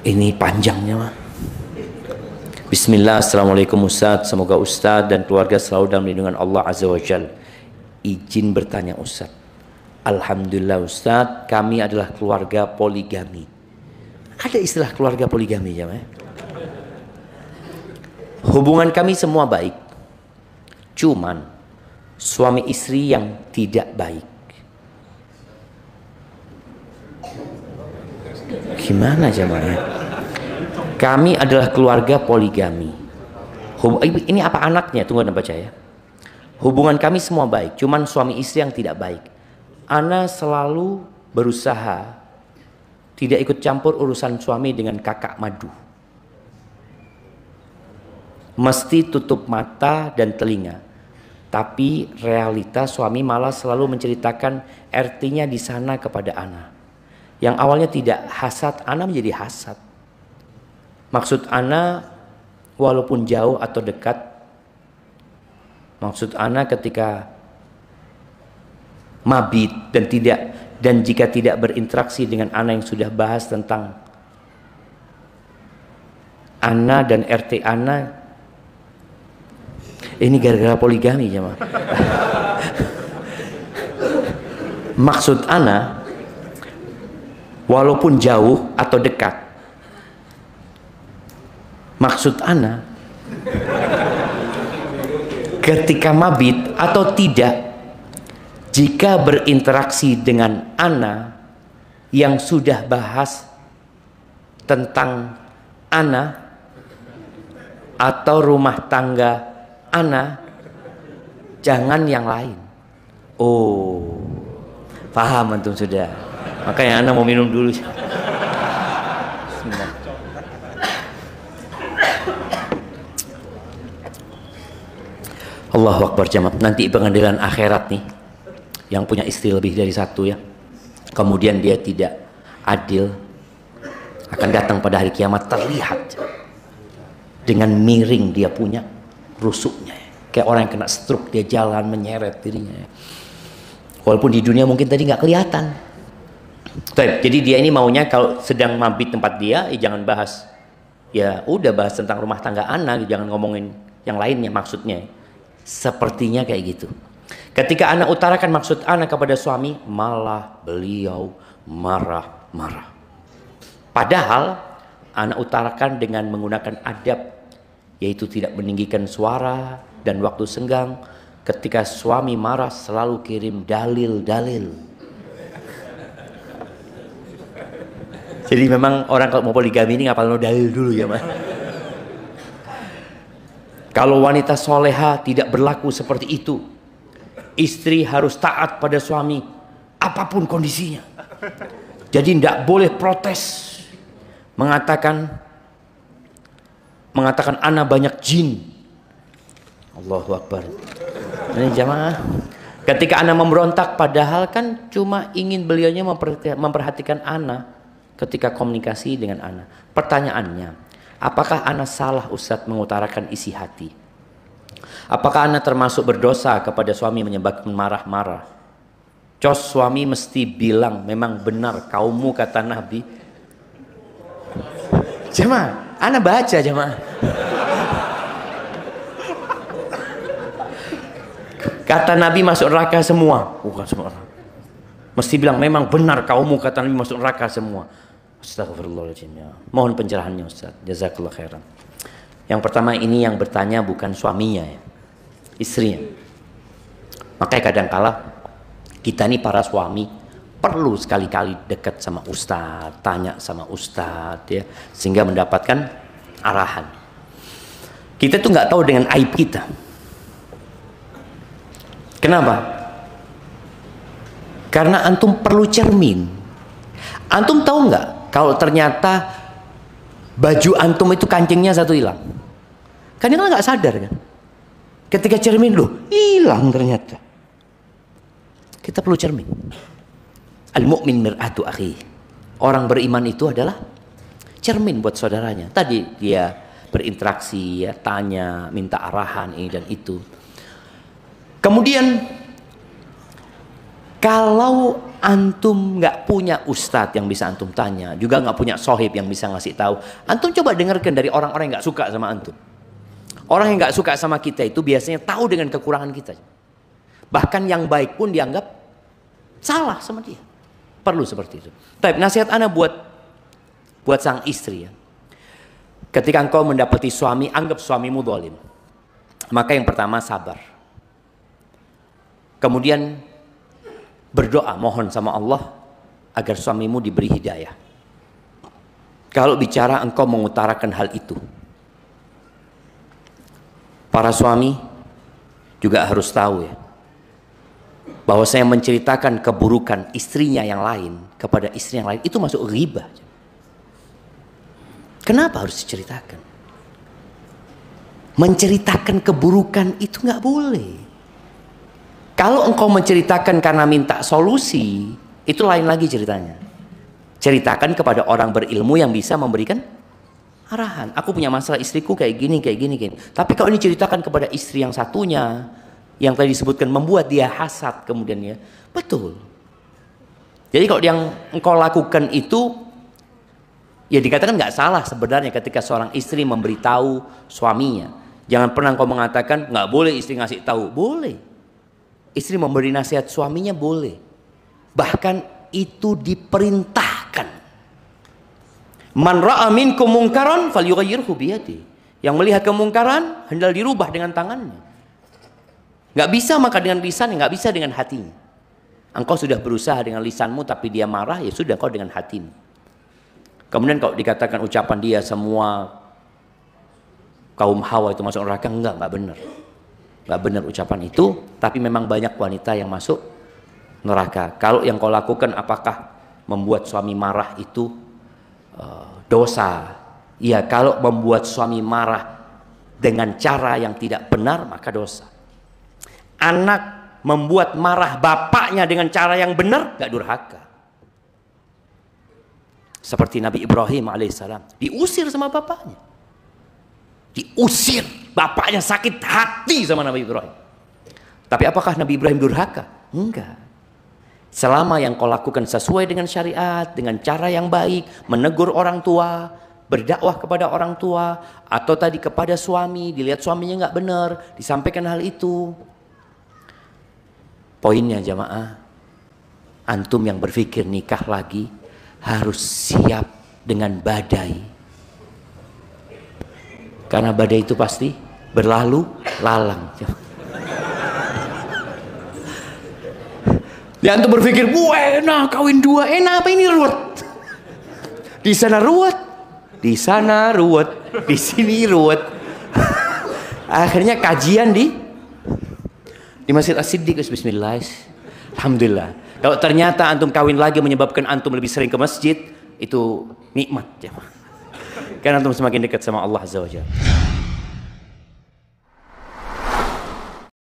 Ini panjangnya, Mak. Bismillah, Assalamualaikum Ustaz. Semoga Ustaz dan keluarga selalu dalam lindungan Allah Azza wa Jal. Izin bertanya Ustaz. Alhamdulillah Ustaz, kami adalah keluarga poligami. Ada istilah keluarga poligami ya, Mak? Hubungan kami semua baik. Cuman suami istri yang tidak baik. Gimana jamaah? Kami adalah keluarga poligami. Ini apa anaknya? Tunggu baca ya. Hubungan kami semua baik, cuman suami istri yang tidak baik. Ana selalu berusaha tidak ikut campur urusan suami dengan kakak madu. Mesti tutup mata dan telinga. Tapi realita suami malah selalu menceritakan RT-nya di sana kepada Ana. Yang awalnya tidak hasad, Ana menjadi hasad. Maksud Ana walaupun jauh atau dekat, maksud Ana ketika mabit dan jika tidak berinteraksi dengan Ana yang sudah bahas tentang Ana dan RT Ana, ini gara-gara poligami ya, maksud Ana walaupun jauh atau dekat, maksud Ana ketika mabit atau tidak, jika berinteraksi dengan Ana yang sudah bahas tentang Ana atau rumah tangga Ana, jangan yang lain. Oh, paham antum sudah. Makanya Ana mau minum dulu. Bismillah. Allahu Akbar jamaah. Nanti pengadilan akhirat nih, yang punya istri lebih dari satu ya, kemudian dia tidak adil, akan datang pada hari kiamat terlihat dengan miring dia punya rusuknya, kayak orang yang kena stroke, dia jalan menyeret dirinya. Walaupun di dunia mungkin tadi nggak kelihatan. Jadi dia ini maunya kalau sedang mabit tempat dia, jangan bahas. Ya udah bahas tentang rumah tangga Ana, jangan ngomongin yang lainnya maksudnya. Sepertinya kayak gitu. Ketika Ana utarakan maksud Ana kepada suami, malah beliau marah-marah. Padahal Ana utarakan dengan menggunakan adab, yaitu tidak meninggikan suara, dan waktu senggang ketika suami marah selalu kirim dalil-dalil. Jadi memang orang kalau mau poligami ini ngapalin dalil dulu ya, Mas. Kalau wanita soleha tidak berlaku seperti itu. Istri harus taat pada suami apapun kondisinya. Jadi tidak boleh protes, mengatakan Ana banyak jin. Allahu Akbar. Ini jamaah, ketika Ana memberontak, padahal kan cuma ingin beliaunya memperhatikan Ana ketika komunikasi dengan Ana. Pertanyaannya, apakah Ana salah Ustadz mengutarakan isi hati? Apakah Ana termasuk berdosa kepada suami menyebabkan marah-marah? Cos suami mesti bilang, memang benar kaummu kata Nabi. Jemaah, Ana baca jemaah. Kata Nabi masuk neraka semua. Bukan semua. Mesti bilang memang benar kaummu kata Nabi masuk neraka semua. Astagfirullahaladzim ya. Mohon pencerahannya Ustaz. Jazakallah khairan. Yang pertama ini yang bertanya bukan suaminya ya, istrinya. Makanya kadangkala kita nih para suami perlu sekali-kali dekat sama Ustaz, tanya sama Ustaz ya, sehingga mendapatkan arahan. Kita tuh nggak tahu dengan aib kita. Kenapa? Karena antum perlu cermin. Antum tahu nggak kalau ternyata baju antum itu kancingnya satu hilang? Kan dia nggak sadar kan? Ketika cermin loh, hilang ternyata. Kita perlu cermin. Al-mu'min mir'atu akhi. Orang beriman itu adalah cermin buat saudaranya. Tadi dia berinteraksi, ya, tanya, minta arahan ini dan itu. Kemudian Kalau antum nggak punya ustadz yang bisa antum tanya, juga nggak punya sohib yang bisa ngasih tahu, antum coba dengarkan dari orang-orang yang nggak suka sama antum. Orang yang nggak suka sama kita itu biasanya tahu dengan kekurangan kita. Bahkan yang baik pun dianggap salah sama dia. Perlu seperti itu. Tapi nasihat ana buat sang istri ya. Ketika engkau mendapati suami, anggap suamimu zalim. Maka yang pertama sabar. Kemudian berdoa, mohon sama Allah agar suamimu diberi hidayah. Kalau bicara engkau mengutarakan hal itu, para suami juga harus tahu ya, bahwa saya menceritakan keburukan istrinya yang lain kepada istri yang lain itu masuk ghibah. Kenapa harus diceritakan? Menceritakan keburukan itu nggak boleh. Kalau engkau menceritakan karena minta solusi, itu lain lagi ceritanya. Ceritakan kepada orang berilmu yang bisa memberikan arahan. Aku punya masalah istriku kayak gini, kayak gini, kayak gini. Tapi kalau ini ceritakan kepada istri yang satunya, yang tadi disebutkan membuat dia hasad kemudian ya, betul. Jadi kalau yang engkau lakukan itu, ya dikatakan nggak salah sebenarnya ketika seorang istri memberitahu suaminya. Jangan pernah engkau mengatakan nggak boleh istri ngasih tahu, boleh. Istri memberi nasihat suaminya boleh. Bahkan itu diperintahkan. Man ra'a minkum mungkaran falyughayyirhu biyadihi. Yang melihat kemungkaran hendaklah dirubah dengan tangannya. Nggak bisa maka dengan lisan, nggak bisa dengan hatinya. Engkau sudah berusaha dengan lisanmu tapi dia marah, ya sudah kau dengan hatimu. Kemudian kalau dikatakan ucapan dia semua kaum Hawa itu masuk neraka, enggak benar. Nggak benar ucapan itu, tapi memang banyak wanita yang masuk neraka. Kalau yang kau lakukan apakah membuat suami marah itu dosa? Ya, kalau membuat suami marah dengan cara yang tidak benar maka dosa. Anak membuat marah bapaknya dengan cara yang benar nggak durhaka. Seperti Nabi Ibrahim alaihissalam diusir sama bapaknya. Diusir, bapaknya sakit hati sama Nabi Ibrahim. Tapi apakah Nabi Ibrahim durhaka? Enggak. Selama yang kau lakukan sesuai dengan syariat, dengan cara yang baik, menegur orang tua, berdakwah kepada orang tua, atau tadi kepada suami, dilihat suaminya nggak benar, disampaikan hal itu. Poinnya jamaah, antum yang berpikir nikah lagi harus siap dengan badai. Karena badai itu pasti berlalu lalang. Ya antum berpikir, enak kawin dua, enak apa ini ruwet? Di sana ruwet, di sana ruwet, di sini ruwet. Akhirnya kajian di Masjid As-Siddiq. Bismillah. Alhamdulillah. Kalau ternyata antum kawin lagi menyebabkan antum lebih sering ke masjid, itu nikmat. Karena antum semakin dekat sama Allah Azza wa Jalla.